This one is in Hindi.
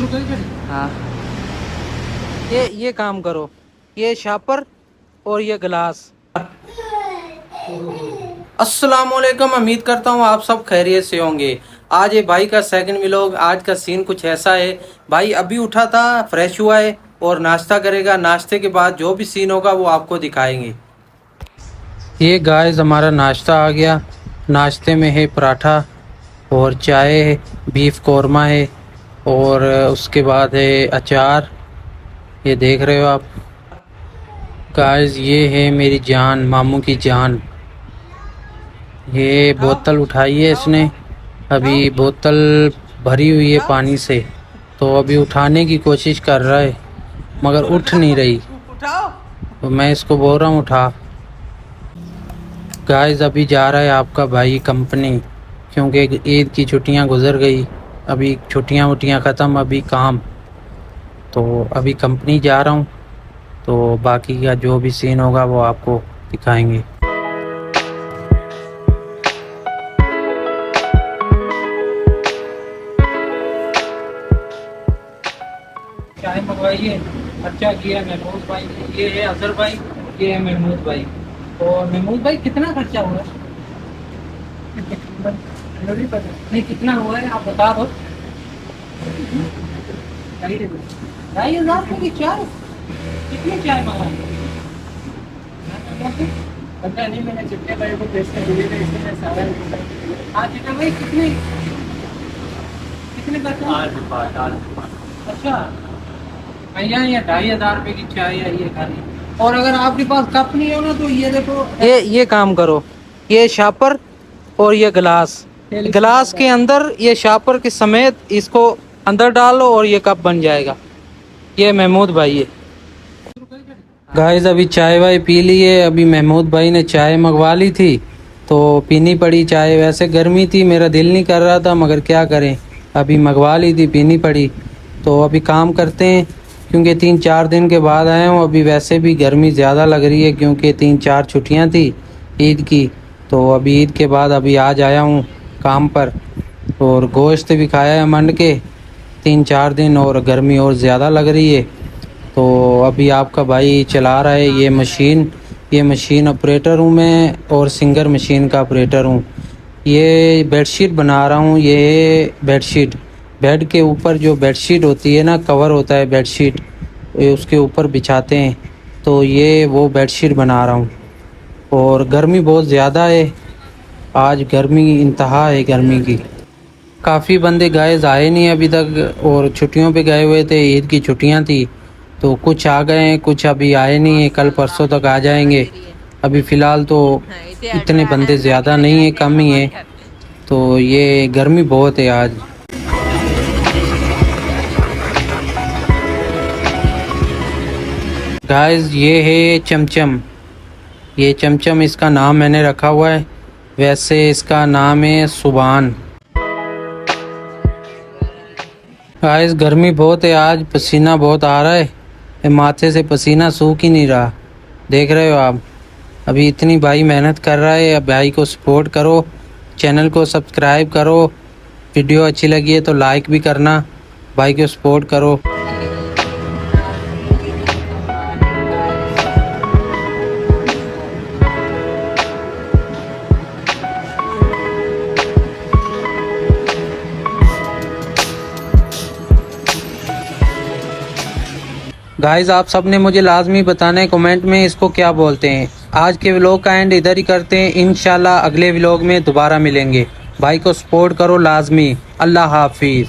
हाँ, ये काम करो, ये शापर और ये गिलास। अस्सलामुअलैकुम, उम्मीद करता हूँ आप सब खैरियत से होंगे। आज ये भाई का सेकंड व्लॉग। आज का सीन कुछ ऐसा है, भाई अभी उठा था, फ्रेश हुआ है और नाश्ता करेगा। नाश्ते के बाद जो भी सीन होगा वो आपको दिखाएंगे। ये गाइस हमारा नाश्ता आ गया। नाश्ते में है पराठा और चाय है, बीफ कौरमा है और उसके बाद है अचार। ये देख रहे हो आप गाइस, ये है मेरी जान, मामू की जान। ये बोतल उठाई है इसने, अभी बोतल भरी हुई है पानी से, तो अभी उठाने की कोशिश कर रहा है मगर उठ नहीं रही, तो मैं इसको बोल रहा हूँ उठा। गाइस अभी जा रहा है आपका भाई कंपनी, क्योंकि ईद की छुट्टियां गुजर गई, अभी छुट्टियां वुट्टियां ख़त्म, अभी काम, तो अभी कंपनी जा रहा हूँ। तो बाकी का जो भी सीन होगा वो आपको दिखाएंगे। चाय मंगवाइए, अच्छा किया महमूद भाई ने। ये है अजहर भाई, ये है महमूद भाई। और महमूद भाई कितना खर्चा हुआ है? नहीं, कितना हुआ है आप बता दो। 2,500 की चाय? कितनी चाय मंगाई? पता नहीं, मैंने चिट्टे भाई को पैसे दिए थे इसलिए सारा। हाँ चिट्टे भाई, कितने कितने पैसे? अच्छा भैया, ये 2,500 रुपये की चाय है ये खाली। और अगर आपके पास कप नहीं हो ना तो ये देखो, ये काम करो, ये शापर और ये गिलास, गिलास के अंदर ये शापर के समेत इसको अंदर डालो और ये कप बन जाएगा। ये महमूद भाई है। गाइस अभी चाय वाय पी ली है। अभी महमूद भाई ने चाय मंगवा ली थी तो पीनी पड़ी चाय। वैसे गर्मी थी, मेरा दिल नहीं कर रहा था मगर क्या करें, अभी मंगवा ली थी, पीनी पड़ी। तो अभी काम करते हैं, क्योंकि 3-4 दिन के बाद आया हूँ। अभी वैसे भी गर्मी ज़्यादा लग रही है, क्योंकि 3-4 छुट्टियाँ थी ईद की, तो अभी ईद के बाद अभी आज आया हूँ काम पर। और गोश्त भी खाया है मंड के 3-4 दिन, और गर्मी और ज़्यादा लग रही है। तो अभी आपका भाई चला रहा है ये मशीन। ये मशीन ऑपरेटर हूँ मैं, और सिंगर मशीन का ऑपरेटर हूँ। ये बेडशीट बना रहा हूँ। ये बेडशीट, बेड के ऊपर जो बेडशीट होती है ना, कवर होता है बेडशीट, उसके ऊपर बिछाते हैं, तो ये वो बेडशीट बना रहा हूँ। और गर्मी बहुत ज़्यादा है, आज गर्मी इंतहा है गर्मी की। काफ़ी बंदे गाइस आए नहीं अभी तक, और छुट्टियों पे गए हुए थे, ईद की छुट्टियां थी, तो कुछ आ गए हैं, कुछ अभी आए नहीं है, कल परसों तक आ जाएंगे। अभी फ़िलहाल तो इतने बंदे ज़्यादा नहीं है, कम ही है। तो ये गर्मी बहुत है आज। गाइस ये है चमचम, ये चमचम इसका नाम मैंने रखा हुआ है, वैसे इसका नाम है सुबान। गाइस गर्मी बहुत है आज, पसीना बहुत आ रहा है, माथे से पसीना सूख ही नहीं रहा, देख रहे हो आप। अभी इतनी भाई मेहनत कर रहा है, अब भाई को सपोर्ट करो, चैनल को सब्सक्राइब करो, वीडियो अच्छी लगी है तो लाइक भी करना, भाई को सपोर्ट करो। गाइस आप सब ने मुझे लाजमी बताना है कमेंट में इसको क्या बोलते हैं। आज के व्लॉग का एंड इधर ही करते हैं, इंशाल्लाह अगले व्लॉग में दोबारा मिलेंगे। भाई को सपोर्ट करो लाजमी। अल्लाह हाफिज़।